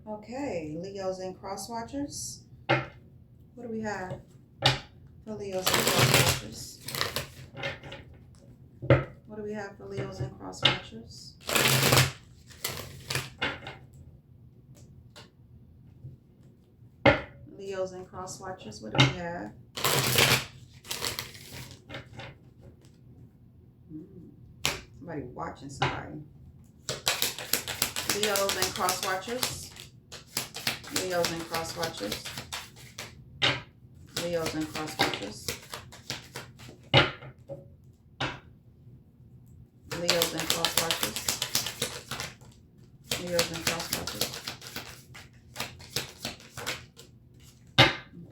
Okay, Leos and cross watchers. What do we have for Leos and cross watchers? What do we have for Leos and cross watchers? Leos and cross watchers, what do we have? Somebody watching somebody. Leos and cross watchers. Leos and cross watchers. Leos and cross watchers. Leos and cross watchers. Leos and cross watchers.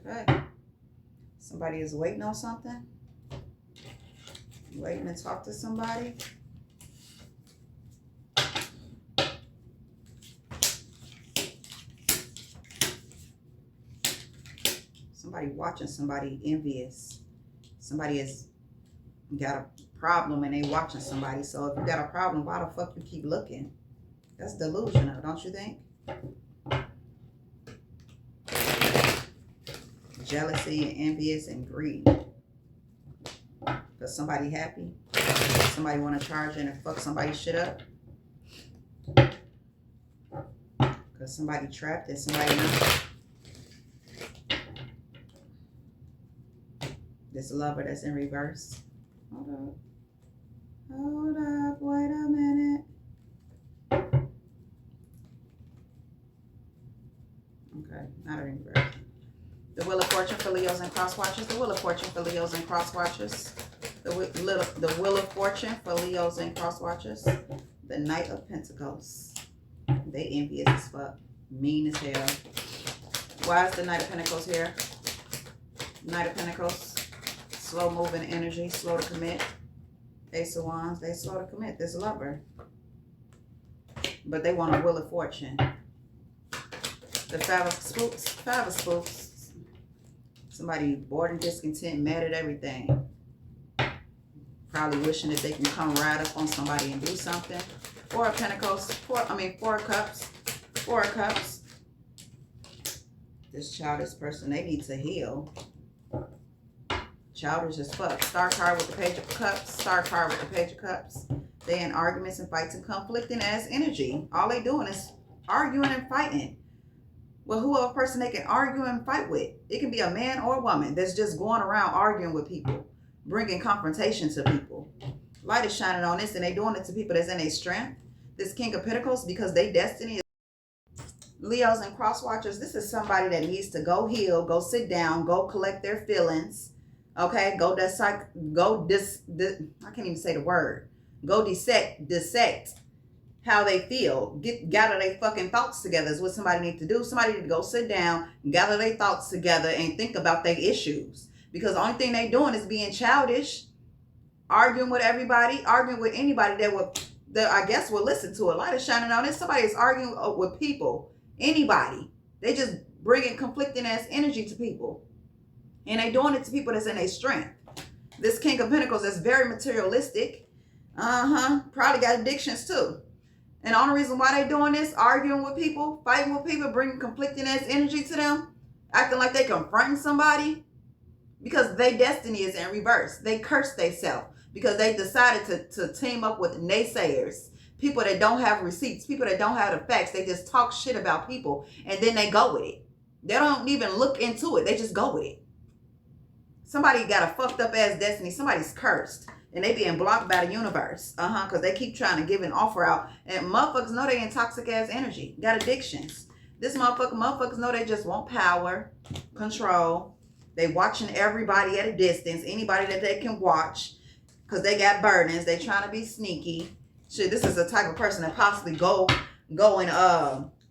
Okay. Somebody is waiting on something. Waiting to talk to somebody. Somebody watching somebody envious. Somebody has got a problem and they watching somebody. So if you got a problem, why the fuck you keep looking? That's delusional, don't you think? Jealousy and envious and greed. Because somebody happy. Somebody want to charge in and fuck somebody's shit up. Because somebody trapped and somebody not. This lover that's in reverse. Hold up. Hold up. Wait a minute. Okay. Not in reverse. The Wheel of Fortune for Leos and cross watchers. The Wheel of Fortune for Leos and cross watchers. The Wheel of Fortune for Leos and cross watchers. The Knight of Pentacles. They envious as fuck. Mean as hell. Why is the Knight of Pentacles here? Knight of Pentacles. Slow moving energy, slow to commit. Ace of Wands, they slow to commit. This lover. But they want a Wheel of Fortune. The Five of Spooks. Somebody bored and discontent, mad at everything. Probably wishing that they can come right up on somebody and do something. Four of Pentacles, Four of Cups. Four of Cups. This childish person, they need to heal. Childish as fuck. Star card with the Page of Cups. Star card with the Page of Cups. They in arguments and fights and conflicting as energy. All they doing is arguing and fighting. Well, whoever person they can argue and fight with. It can be a man or a woman that's just going around arguing with people. Bringing confrontation to people. Light is shining on this and they doing it to people that's in their strength. This King of Pentacles, because they destiny is Leos and cross watchers. This is somebody that needs to go heal, go sit down, go collect their feelings. Okay, I can't even say the word. Go dissect how they feel. Gather their fucking thoughts together is what somebody needs to do. Somebody need to go sit down, gather their thoughts together and think about their issues. Because the only thing they doing is being childish, arguing with everybody, arguing with anybody that I guess will listen to it. Light is shining on this. Somebody is arguing with people, anybody. They just bringing conflicting ass energy to people. And they doing it to people that's in their strength. This King of Pentacles is very materialistic. Probably got addictions too. And the only reason why they doing this, arguing with people, fighting with people, bringing conflicting ass energy to them, acting like they confronting somebody, because their destiny is in reverse. They curse themselves because they decided to team up with naysayers. People that don't have receipts, people that don't have the facts. They just talk shit about people and then they go with it. They don't even look into it. They just go with it. Somebody got a fucked up ass destiny. Somebody's cursed. And they being blocked by the universe. Because they keep trying to give an offer out. And motherfuckers know they in toxic ass energy. Got addictions. This motherfuckers know they just want power, control. They watching everybody at a distance. Anybody that they can watch. Because they got burdens. They trying to be sneaky. Shit, this is the type of person that possibly go and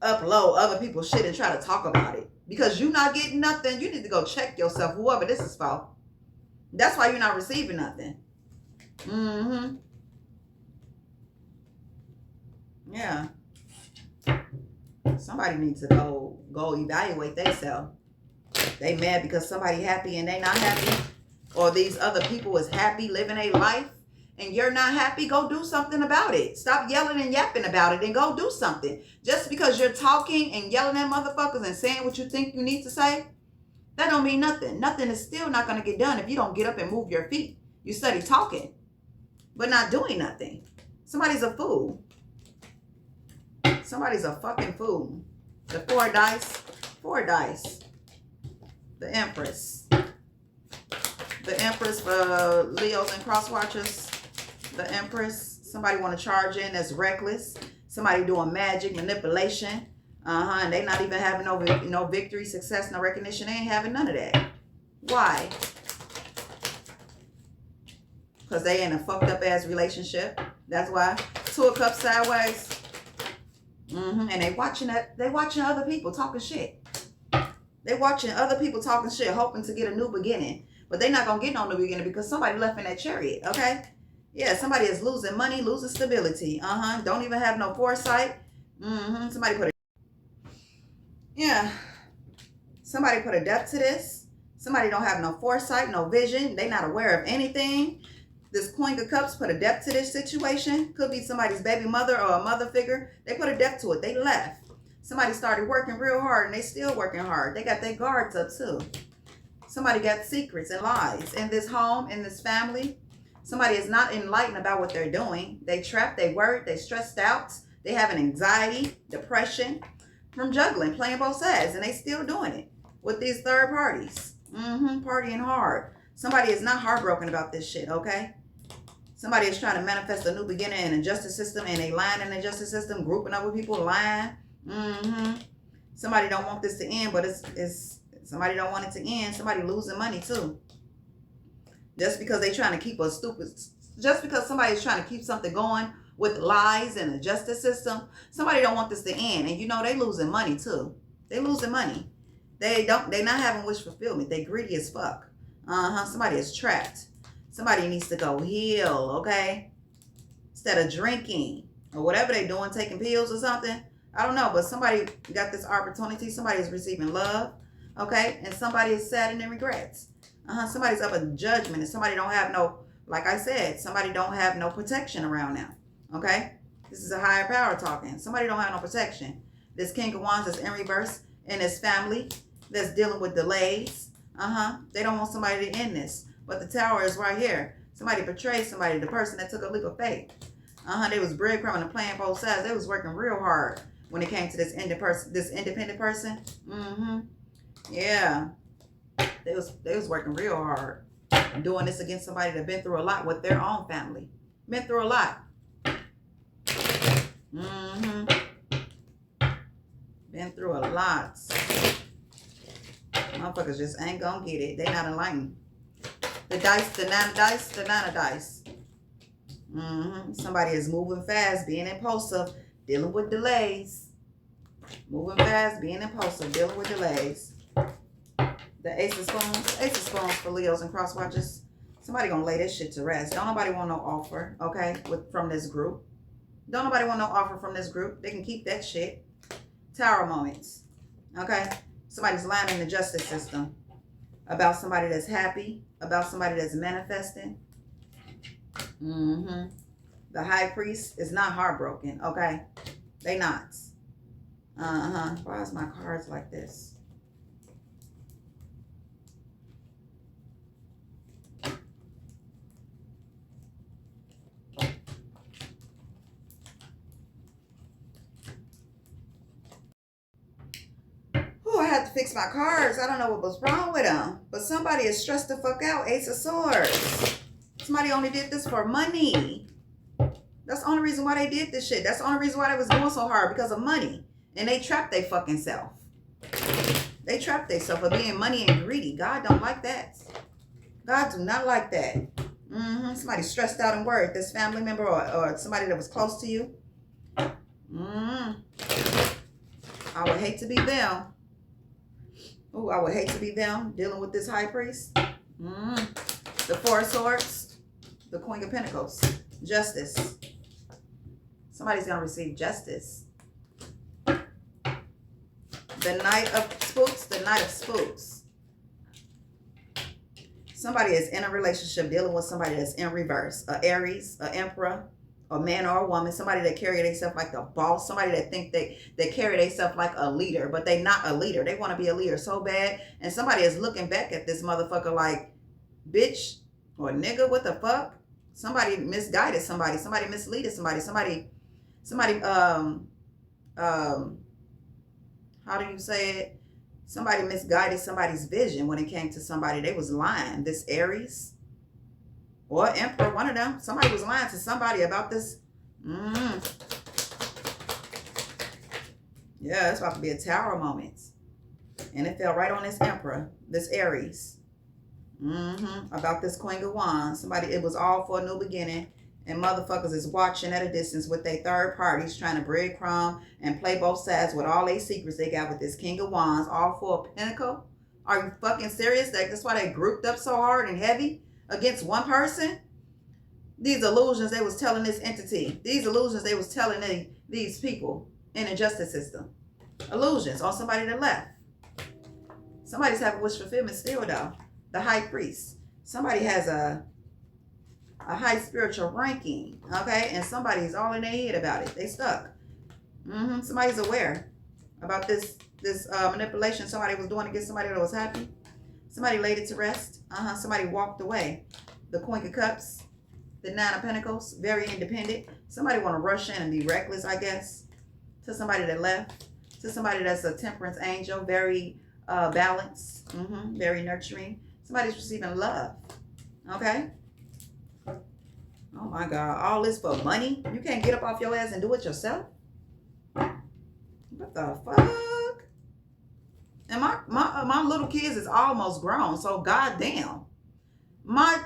upload other people's shit and try to talk about it. Because you're not getting nothing. You need to go check yourself, whoever this is for. That's why you're not receiving nothing. Yeah. Somebody needs to go evaluate themselves. They mad because somebody happy and they not happy. Or these other people is happy living a life and you're not happy, go do something about it. Stop yelling and yapping about it and go do something. Just because you're talking and yelling at motherfuckers and saying what you think you need to say, that don't mean nothing. Nothing is still not going to get done if you don't get up and move your feet. You study talking, but not doing nothing. Somebody's a fool. Somebody's a fucking fool. The 4 dice. 4 dice. The Empress. The Empress for Leos and cross watchers. The Empress. Somebody want to charge in that's reckless. Somebody doing magic, manipulation. And they not even having no victory, success, no recognition. They ain't having none of that. Why? Because they in a fucked up ass relationship. That's why. 2 of Cups sideways. And they watching other people talking shit. They watching other people talking shit, hoping to get a new beginning. But they not going to get no new beginning because somebody left in that chariot, okay? Yeah, somebody is losing money, losing stability. Don't even have no foresight. Somebody put a depth to this. Somebody don't have no foresight, no vision. They not aware of anything. This Queen of Cups put a depth to this situation. Could be somebody's baby mother or a mother figure. They put a depth to it. They left. Somebody started working real hard and they still working hard. They got their guards up too. Somebody got secrets and lies in this home, in this family. Somebody is not enlightened about what they're doing. They trapped, they worried, they stressed out. They have an anxiety, depression from juggling, playing both sides, and they still doing it with these third parties. Partying hard. Somebody is not heartbroken about this shit, okay? Somebody is trying to manifest a new beginning in the justice system, and they lying in the justice system, grouping up with people lying. Somebody don't want this to end, but it's somebody don't want it to end. Somebody losing money too. Just because they trying to keep just because somebody's trying to keep something going with lies in the justice system, somebody don't want this to end. And you know they losing money too. They losing money. They not having wish fulfillment. They greedy as fuck. Somebody is trapped. Somebody needs to go heal, okay? Instead of drinking or whatever they doing, taking pills or something. I don't know, but somebody got this opportunity. Somebody is receiving love, okay? And somebody is sad and in regrets. Somebody's up in judgment, and somebody don't have no, like I said, somebody don't have no protection around them, okay? This is a higher power talking. Somebody don't have no protection. This King of Wands is in reverse in his family that's dealing with delays. They don't want somebody to end this. But the Tower is right here. Somebody betrayed somebody, the person that took a leap of faith. They was breadcrumbing and playing both sides. They was working real hard when it came to this independent person. Yeah. They was working real hard. Doing this against somebody that been through a lot with their own family. Been through a lot. Been through a lot. Motherfuckers just ain't gonna get it. They not enlightened. The dice, the 9 of dice, the 9 of dice. Somebody is moving fast, being impulsive, dealing with delays. Moving fast, being impulsive, dealing with delays. The Ace of Spoons. Ace of Spoons for Leos and cross watchers. Somebody gonna lay this shit to rest. Don't nobody want no offer, okay, from this group. Don't nobody want no offer from this group. They can keep that shit. Tower moments, okay? Somebody's lying in the justice system about somebody that's happy, about somebody that's manifesting. The High Priest is not heartbroken, okay? They not. Why is my cards like this? I had to fix my cards. I don't know what was wrong with them. But somebody is stressed the fuck out. Ace of Swords. Somebody only did this for money. That's the only reason why they did this shit. That's the only reason why they was going so hard. Because of money. And they trapped their fucking self. They trapped themselves for being money and greedy. God don't like that. God do not like that. Somebody stressed out and worried. This family member or somebody that was close to you. I would hate to be them. Oh, I would hate to be them dealing with this High Priest. The 4 of Swords. The Queen of Pentacles. Justice. Somebody's going to receive justice. The Knight of Spooks. The Knight of Spooks. Somebody is in a relationship dealing with somebody that's in reverse. A Aries, a Emperor, a man or a woman. Somebody that carry themselves like the boss. Somebody that think they carry themselves like a leader, but they not a leader. They want to be a leader so bad. And somebody is looking back at this motherfucker like, bitch or nigga, what the fuck? Somebody misguided somebody. Somebody misleaded somebody. Somebody, how do you say it? Somebody misguided somebody's vision when it came to somebody. They was lying. This Aries or Emperor, one of them. Somebody was lying to somebody about this. Yeah, it's about to be a tower moment. And it fell right on this Emperor, this Aries. About this Queen of Wands. Somebody, it was all for a new beginning. And motherfuckers is watching at a distance with their third parties trying to breadcrumb and play both sides with all their secrets they got with this King of Wands, all for a pinnacle. Are you fucking serious? That's why they grouped up so hard and heavy against one person? These illusions they was telling this entity. These illusions they was telling these people in the justice system. Illusions on somebody that left. Somebody's having wish fulfillment still though. The High Priest. Somebody has a high spiritual ranking, okay? And somebody's all in their head about it. They stuck. Somebody's aware about this manipulation somebody was doing against somebody that was happy. Somebody laid it to rest. Somebody walked away. The Queen of Cups, the Nine of Pentacles, very independent. Somebody want to rush in and be reckless, I guess. To somebody that left. To somebody that's a temperance angel, very balanced, very nurturing. Somebody's receiving love, okay? Oh my God, all this for money? You can't get up off your ass and do it yourself? What the fuck? And my little kids is almost grown, so goddamn. My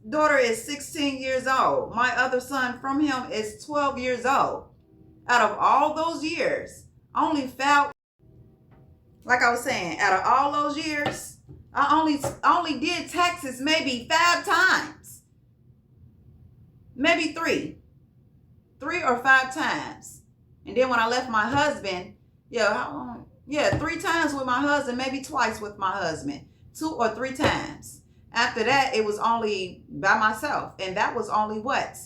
daughter is 16 years old. My other son from him is 12 years old. Out of all those years, I only felt, like I was saying, out of all those years, I only did taxes maybe 5 times. Maybe 3 or 5 times. And then when I left my husband, how long? 3 times with my husband, maybe twice with my husband. 2 or 3 times. After that, it was only by myself. And that was only what?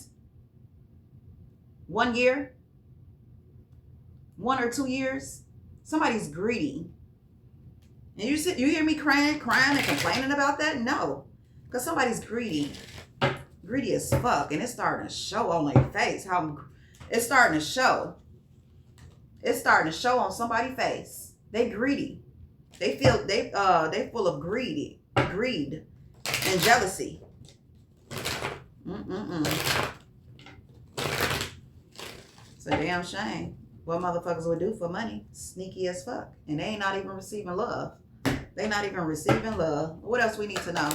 1 year? 1 or 2 years? Somebody's greedy. And you hear me crying and complaining about that? No. Because somebody's greedy. Greedy as fuck. And it's starting to show on their face. It's starting to show. It's starting to show on somebody's face. They greedy. They full of greed and jealousy. It's a damn shame. What motherfuckers would do for money. Sneaky as fuck. And they ain't not even receiving love. They not even receiving love. What else we need to know?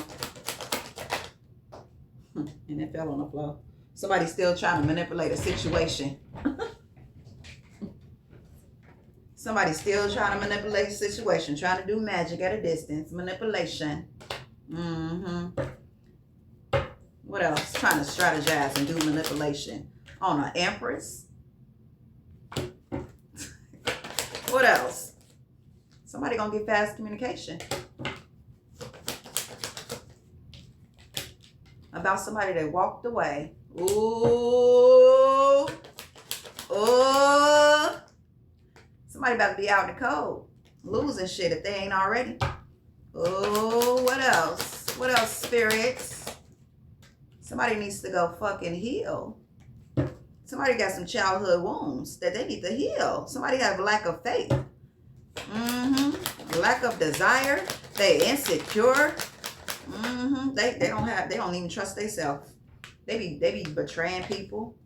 And it fell on the floor. Somebody's still trying to manipulate a situation. Somebody's still trying to manipulate a situation. Trying to do magic at a distance. Manipulation. What else? Trying to strategize and do manipulation on an empress. What else? Somebody gonna get fast communication about somebody that walked away. Ooh. Somebody about to be out in the cold, losing shit if they ain't already. Oh, what else? What else, spirits? Somebody needs to go fucking heal. Somebody got some childhood wounds that they need to heal. Somebody have lack of faith. Lack of desire. They insecure. They don't even trust themselves. They be betraying people.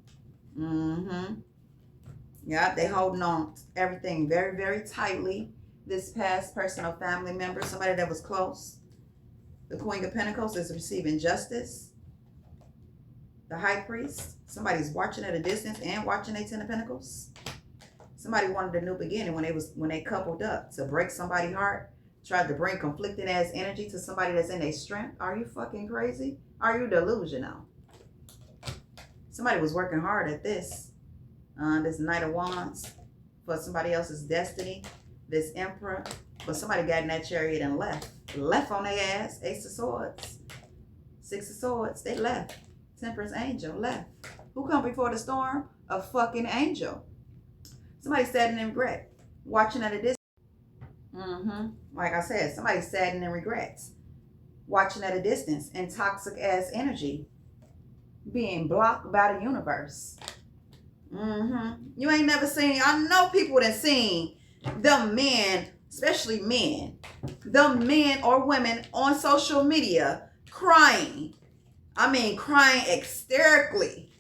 Yeah, they holding on to everything very, very tightly. This past personal family member, somebody that was close. The Queen of Pentacles is receiving justice. The High Priest, somebody's watching at a distance and watching their 10 of Pentacles. Somebody wanted a new beginning when they coupled up to break somebody's heart, tried to bring conflicting ass energy to somebody that's in their strength. Are you fucking crazy? Are you delusional? Somebody was working hard at this. This Knight of Wands for somebody else's destiny. This Emperor, but somebody got in that chariot and left on their ass. Ace of Swords. Six of Swords, they left. Temperance angel left. Who come before the storm? A fucking angel. Somebody saddened and regret. Watching at a distance. Like I said, somebody saddened and regrets. Watching at a distance. And toxic ass energy. Being blocked by the universe. You ain't never seen, I know people that seen them men, especially men, them men or women on social media crying. I mean, crying hysterically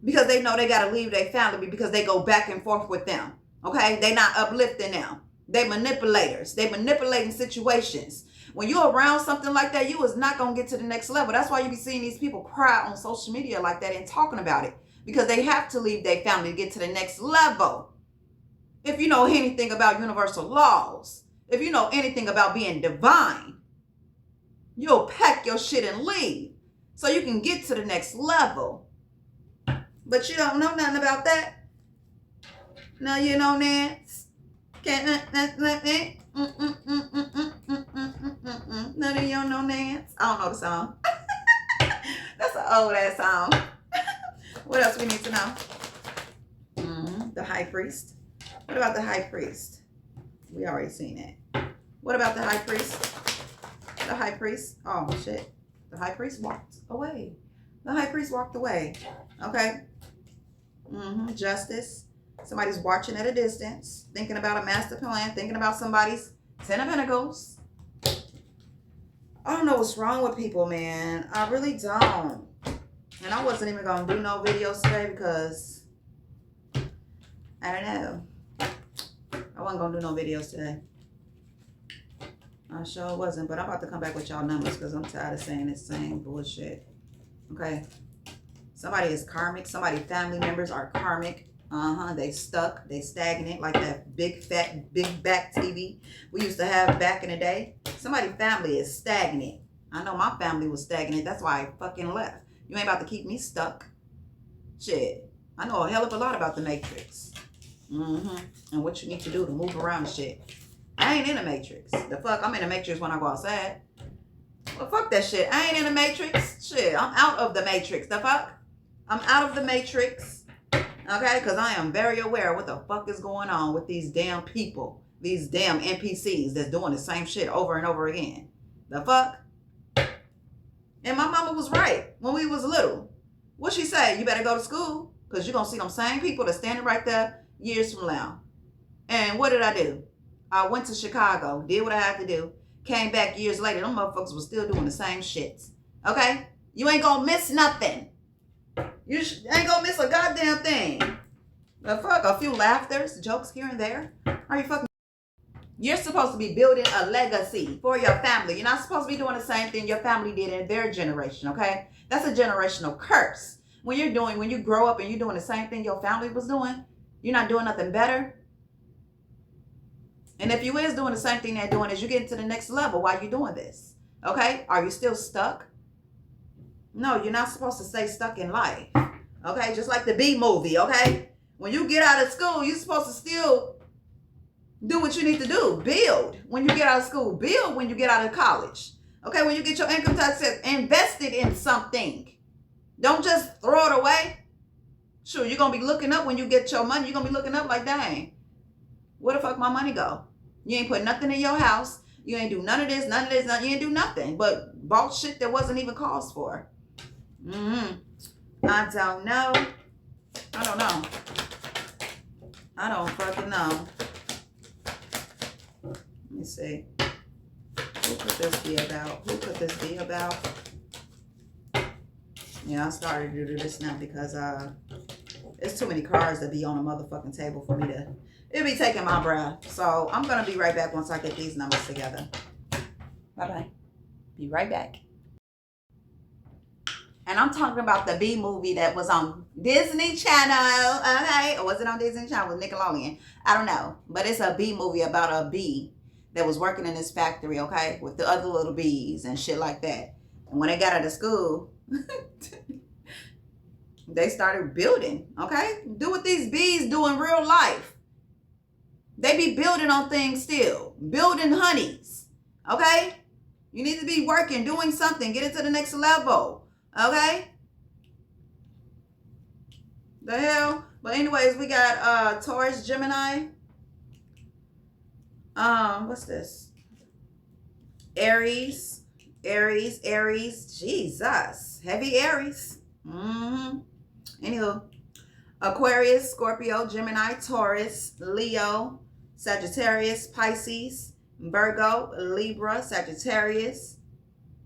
because they know they got to leave their family because they go back and forth with them. Okay? They not uplifting them. They manipulators. They manipulating situations. When you're around something like that, you is not going to get to the next level. That's why you be seeing these people cry on social media like that and talking about it. Because they have to leave their family to get to the next level. If you know anything about universal laws, if you know anything about being divine, you'll pack your shit and leave so you can get to the next level. But you don't know nothing about that. No, you know, Nance. None of you don't know Nance. I don't know the song. That's an old ass song. What else we need to know? The high priest. What about the high priest? We already seen it. What about the high priest? The high priest. Oh, shit. The high priest walked away. The high priest walked away. Okay. Justice. Somebody's watching at a distance, thinking about a master plan, thinking about somebody's 10 of Pentacles. I don't know what's wrong with people, man. I really don't. And I wasn't even going to do no videos today because, I don't know. I wasn't going to do no videos today. I sure wasn't. But I'm about to come back with y'all numbers because I'm tired of saying the same bullshit. Okay. Somebody is karmic. Somebody's family members are karmic. They stuck. They stagnant like that big fat, big back TV we used to have back in the day. Somebody's family is stagnant. I know my family was stagnant. That's why I fucking left. You ain't about to keep me stuck. Shit. I know a hell of a lot about the Matrix. And what you need to do to move around shit. I ain't in the Matrix. The fuck? I'm in the Matrix when I go outside. Well, fuck that shit. I ain't in the Matrix. Shit. I'm out of the Matrix. The fuck? I'm out of the Matrix. Okay? Because I am very aware of what the fuck is going on with these damn people. These damn NPCs that's doing the same shit over and over again. The fuck? And my mama was right when we was little. What she say? You better go to school because you're going to see them same people that's standing right there years from now. And what did I do? I went to Chicago, did what I had to do, came back years later. Them motherfuckers were still doing the same shit. Okay? You ain't going to miss nothing. You ain't going to miss a goddamn thing. The fuck? A few laughters, jokes here and there. Are you fucking... You're supposed to be building a legacy for your family. You're not supposed to be doing the same thing your family did in their generation, okay? That's a generational curse. When you grow up and you're doing the same thing your family was doing, you're not doing nothing better. And if you is doing the same thing they're doing, is you getting to the next level while you're doing this, okay? Are you still stuck? No, you're not supposed to stay stuck in life, okay? Just like the B movie, okay? When you get out of school, you're supposed to still do what you need to do. Build when you get out of school. Build when you get out of college. Okay, when you get your income tax invested in something. Don't just throw it away. Sure, you're going to be looking up when you get your money. You're going to be looking up like, dang, where the fuck my money go? You ain't put nothing in your house. You ain't do none of this, none of this. You ain't do nothing but bought shit that wasn't even cost for. I don't know. I don't know. I don't fucking know. Let me see. Who could this be about? Who could this be about? Yeah, I started to do this now because there's too many cards that be on a motherfucking table for me to... It'll be taking my breath. So I'm going to be right back once I get these numbers together. Bye-bye. Be right back. And I'm talking about the B movie that was on Disney Channel. Okay? Or was it on Disney Channel with Nickelodeon? I don't know. But it's a B movie about a bee that was working in this factory, okay? With the other little bees and shit like that. And when they got out of school, they started building, okay? Do what these bees do in real life. They be building on things still. Building honeys, okay? You need to be working, doing something, get it to the next level. Okay? The hell? But anyways, we got Taurus, Gemini. What's this? Aries. Jesus. Heavy Aries. Anywho. Aquarius, Scorpio, Gemini, Taurus, Leo, Sagittarius, Pisces, Virgo, Libra, Sagittarius,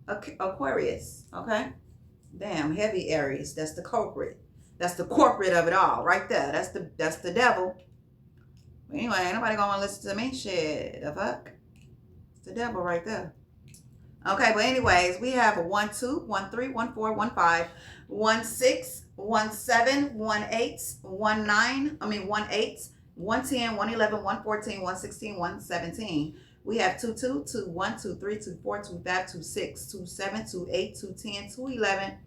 Aquarius. Okay? Damn, heavy Aries. That's the culprit. That's the corporate of it all, right there. That's the devil. But anyway, ain't nobody gonna listen to me. Shit, the fuck. It's the devil right there. Okay, but anyways, we have a 1, 2, 1, 3, 1, 4, 1, 5, 1, 6, 1, 7, 1, 8, 1, 9. 1, 8, 1, 10, 1, 11, 1, 14, 1, 16, 1, 17. We have 2, 2, 2, 1, 2, 3, 2, 4, 2, 5, 2, 6, 2, 7, 2, 8, 2, 10, 2, 11,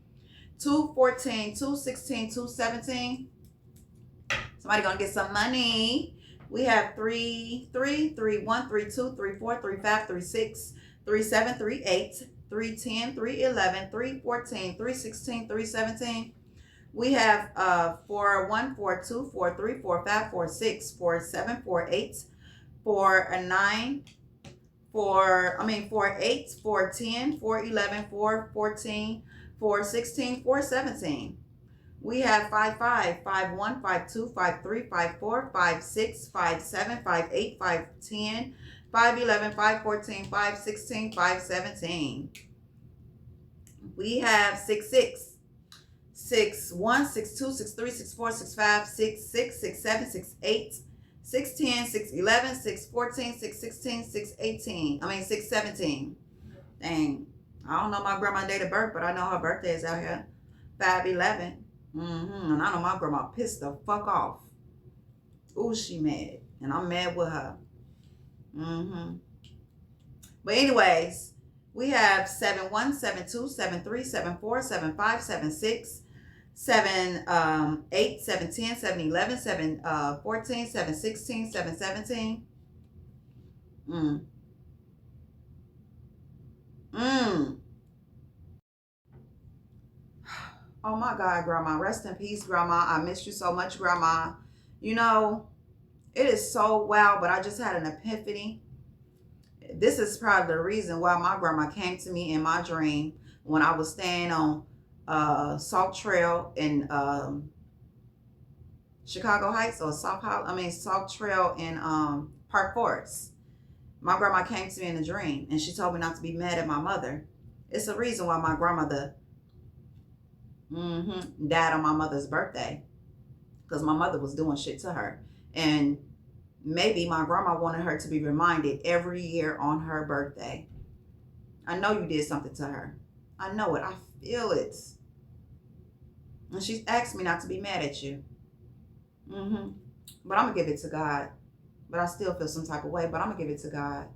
2, 14, 2, 16, 2, 17. Somebody gonna get some money. We have 3, 3, 3, 1, 3, 2, 3, 4, 3, 5, 3, 6, 3, 7, 3, 8, 3, 10, 3, 11, 3, 14, 3, 16, 3, 17. We have 4, 1, 4, 2, 4, 3, 4, 5, 4, 6, 4, 7, 4, 8, 4, 9, 4, 8, 4, 10, 4, 11, 4, 14, 4, 16, 4, 17. We have 5, 5, 5, 1, 5, 2, 5, 3, 5, 4, 5, 6, 5, 7, 5, 8, 5, 10, 5, 11, 5, 14, 5, 16, 5, 17. We have 6, 6, 6, 1, 6, 2, 6, 3, 6, 4, 6, 5, 6, 6, 6, 7, 6, 8, 6, 10, 6, 11, 6, 14, 6, 16, 6, 18. 6, 17. Dang. I don't know my grandma's date of birth, but I know her birthday is out here. 5/11. And I know my grandma pissed the fuck off. Ooh, she mad. And I'm mad with her. But anyways, we have 7, 1, 7, 2, 7, 3, 7, 4, 7, 5, 7, 6, 7, 8, 7, 10, 7, 11, 7, 14, 7, 16, 7, 17. Oh my God, Grandma. Rest in peace, Grandma. I miss you so much, Grandma. You know, it is so wild, but I just had an epiphany. This is probably the reason why my grandma came to me in my dream when I was staying on Salt Trail in Chicago Heights or Salt Trail in Park Forest. My grandma came to me in a dream and she told me not to be mad at my mother. It's a reason why my grandmother died on my mother's birthday, because my mother was doing shit to her. And maybe my grandma wanted her to be reminded every year on her birthday. I know you did something to her. I know it. I feel it. And she's asked me not to be mad at you. But I'm going to give it to God. But I still feel some type of way. But I'm going to give it to God.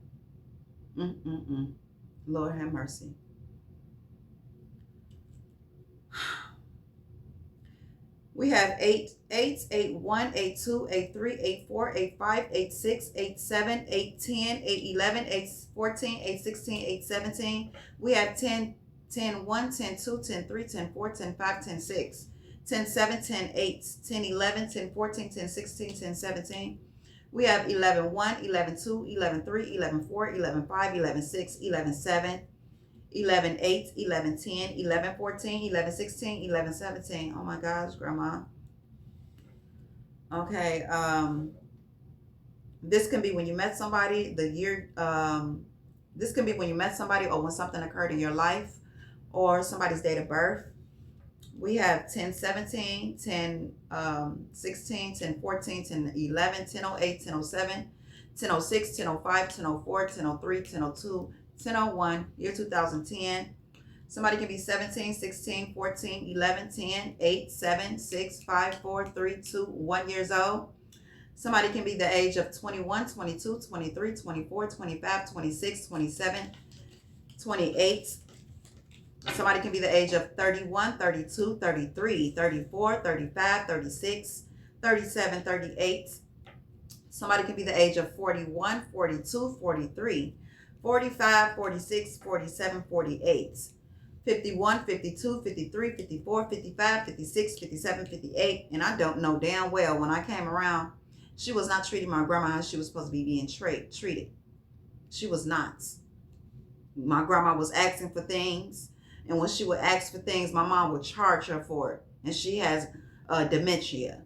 Lord have mercy. We have 8, 8, 8, 1, 8, 2, 8, 3, 8, 4, 8, 5, 8, 6, 8, 7, 8, 10, 8, 11, 8, 14, 8, 16, 8, 17. We have 10, 10, 1, 10, 2, 10, 3, 10, 4, 10, 5, 10, 6, 10, 7, 10, 8, 10, 11, 10, 14, 10, 16, 10, 17. We have 11, 1, 11, 2, 11, 3, 11, 4, 11, 5, 11, 6, 11, 7. 11, 8, 11, 10, 11, 14, 11, 16, 11, 17. Oh my gosh, Grandma. Okay. This can be when you met somebody, this can be when you met somebody or when something occurred in your life or somebody's date of birth. We have 10, 17, 10, 16, 10, 14, 10, 11, 10, 08, 10, 07, 10, 06, 10, 05, 10, 04, 10, 03, 10, 02, 1001, year 2010. Somebody can be 17, 16, 14, 11, 10, 8, 7, 6, 5, 4, 3, 2, 1 years old. Somebody can be the age of 21, 22, 23, 24, 25, 26, 27, 28. Somebody can be the age of 31, 32, 33, 34, 35, 36, 37, 38. Somebody can be the age of 41, 42, 43. 45, 46, 47, 48, 51, 52, 53, 54, 55, 56, 57, 58. And I don't know damn well when I came around, she was not treating my grandma how she was supposed to be being treated. She was not. My grandma was asking for things. And when she would ask for things, my mom would charge her for it. And she has dementia.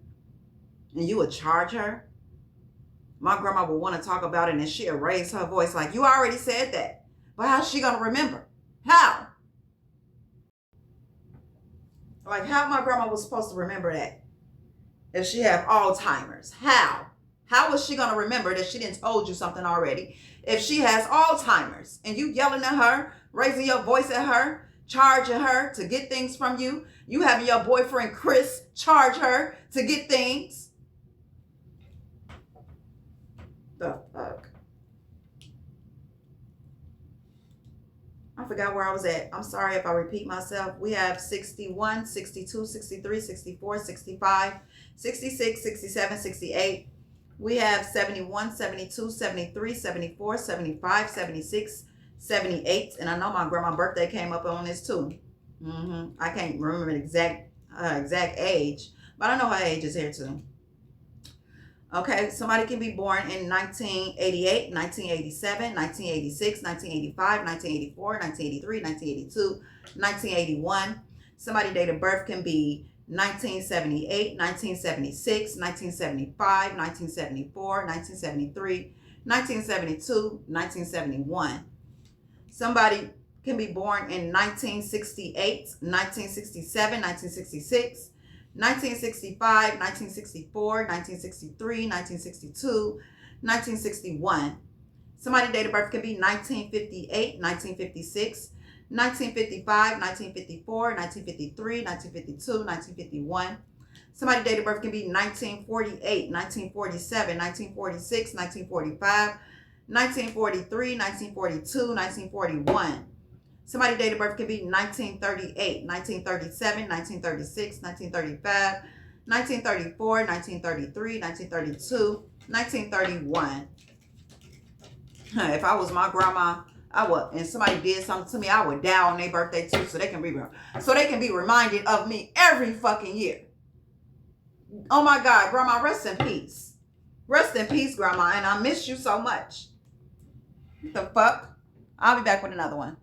And you would charge her? My grandma would want to talk about it and she'd raise her voice like, you already said that. But how's she going to remember? How? Like how my grandma was supposed to remember that? If she had Alzheimer's. How? How was she going to remember that she didn't told you something already? If she has Alzheimer's and you yelling at her, raising your voice at her, charging her to get things from you, you having your boyfriend Chris charge her to get things. The fuck? I forgot where I was at. I'm sorry if I repeat myself. We have 61, 62, 63, 64, 65, 66, 67, 68. We have 71, 72, 73, 74, 75, 76, 78. And I know my grandma's birthday came up on this too. I can't remember the exact age, but I know her age is here too. Okay, somebody can be born in 1988, 1987, 1986, 1985, 1984, 1983, 1982, 1981. Somebody's date of birth can be 1978, 1976, 1975, 1974, 1973, 1972, 1971. Somebody can be born in 1968, 1967, 1966, 1965, 1964, 1963, 1962, 1961. Somebody's date of birth can be 1958, 1956, 1955, 1954, 1953, 1952, 1951. Somebody's date of birth can be 1948, 1947, 1946, 1945, 1943, 1942, 1941. Somebody's date of birth could be 1938, 1937, 1936, 1935, 1934, 1933, 1932, 1931. If I was my grandma, I would, and somebody did something to me, I would die on their birthday too, so they can be reminded of me every fucking year. Oh my God, grandma, rest in peace. Rest in peace, grandma, and I miss you so much. What the fuck? I'll be back with another one.